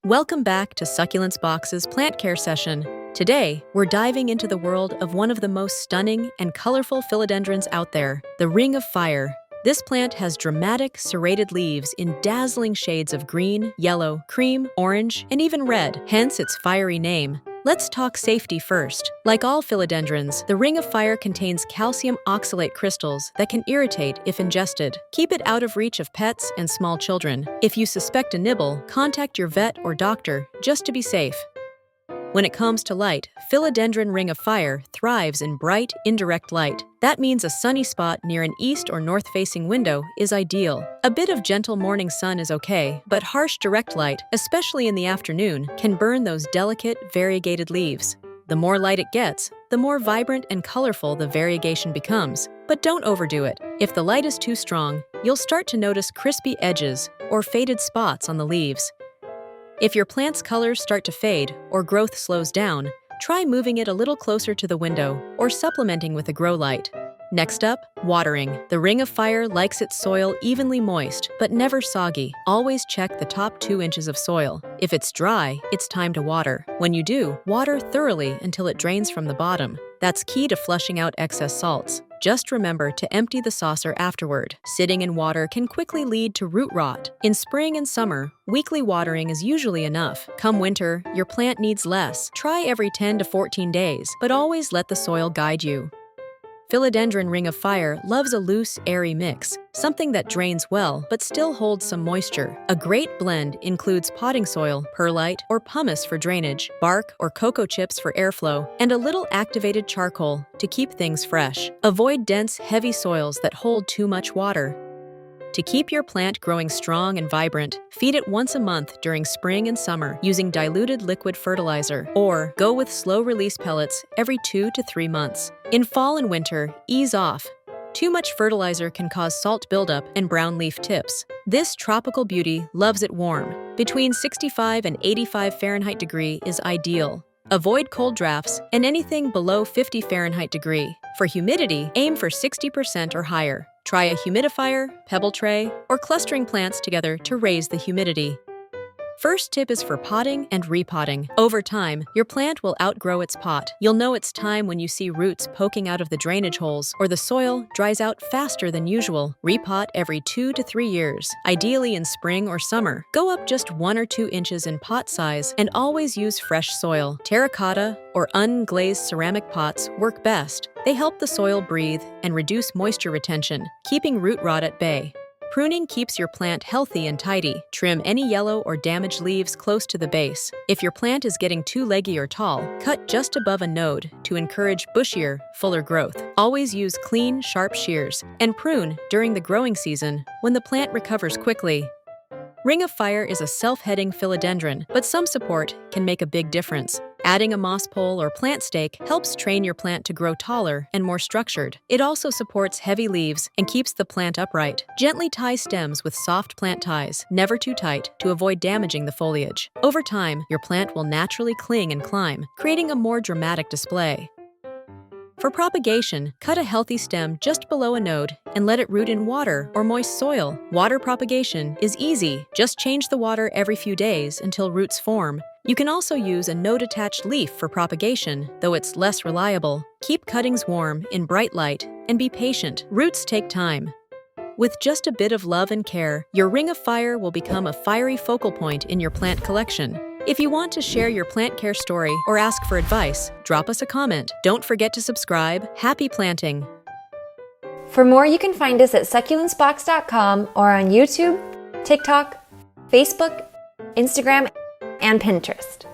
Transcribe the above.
Welcome back to Succulents Box's plant care session. Today, we're diving into the world of one of the most stunning and colorful philodendrons out there, the Ring of Fire. This plant has dramatic, serrated leaves in dazzling shades of green, yellow, cream, orange, and even red, hence its fiery name. Let's talk safety first. Like all philodendrons, the Ring of Fire contains calcium oxalate crystals that can irritate if ingested. Keep it out of reach of pets and small children. If you suspect a nibble, contact your vet or doctor just to be safe. When it comes to light, Philodendron Ring of Fire thrives in bright, indirect light. That means a sunny spot near an east or north-facing window is ideal. A bit of gentle morning sun is okay, but harsh direct light, especially in the afternoon, can burn those delicate, variegated leaves. The more light it gets, the more vibrant and colorful the variegation becomes. But don't overdo it. If the light is too strong, you'll start to notice crispy edges or faded spots on the leaves. If your plant's colors start to fade or growth slows down, try moving it a little closer to the window or supplementing with a grow light. Next up, watering. The Ring of Fire likes its soil evenly moist, but never soggy. Always check the top 2 inches of soil. If it's dry, it's time to water. When you do, water thoroughly until it drains from the bottom. That's key to flushing out excess salts. Just remember to empty the saucer afterward. Sitting in water can quickly lead to root rot. In spring and summer, weekly watering is usually enough. Come winter, your plant needs less. Try every 10 to 14 days, but always let the soil guide you. Philodendron Ring of Fire loves a loose, airy mix, something that drains well but still holds some moisture. A great blend includes potting soil, perlite, or pumice for drainage, bark or cocoa chips for airflow, and a little activated charcoal to keep things fresh. Avoid dense, heavy soils that hold too much water. To keep your plant growing strong and vibrant, feed it once a month during spring and summer using diluted liquid fertilizer, or go with slow-release pellets every 2 to 3 months. In fall and winter, ease off. Too much fertilizer can cause salt buildup and brown leaf tips. This tropical beauty loves it warm. Between 65 and 85 Fahrenheit degree is ideal. Avoid cold drafts and anything below 50 Fahrenheit degree. For humidity, aim for 60% or higher. Try a humidifier, pebble tray, or clustering plants together to raise the humidity. First tip is for potting and repotting. Over time, your plant will outgrow its pot. You'll know it's time when you see roots poking out of the drainage holes or the soil dries out faster than usual. Repot every 2 to 3 years, ideally in spring or summer. Go up just 1 or 2 inches in pot size and always use fresh soil. Terracotta or unglazed ceramic pots work best. They help the soil breathe and reduce moisture retention, keeping root rot at bay. Pruning keeps your plant healthy and tidy. Trim any yellow or damaged leaves close to the base. If your plant is getting too leggy or tall, cut just above a node to encourage bushier, fuller growth. Always use clean, sharp shears, and prune during the growing season when the plant recovers quickly. Ring of Fire is a self-heading philodendron, but some support can make a big difference. Adding a moss pole or plant stake helps train your plant to grow taller and more structured. It also supports heavy leaves and keeps the plant upright. Gently tie stems with soft plant ties, never too tight, to avoid damaging the foliage. Over time, your plant will naturally cling and climb, creating a more dramatic display. For propagation, cut a healthy stem just below a node and let it root in water or moist soil. Water propagation is easy. Just change the water every few days until roots form. You can also use a node-attached leaf for propagation, though it's less reliable. Keep cuttings warm in bright light and be patient. Roots take time. With just a bit of love and care, your Ring of Fire will become a fiery focal point in your plant collection. If you want to share your plant care story or ask for advice, drop us a comment. Don't forget to subscribe. Happy planting! For more, you can find us at succulentsbox.com or on YouTube, TikTok, Facebook, Instagram, and Pinterest.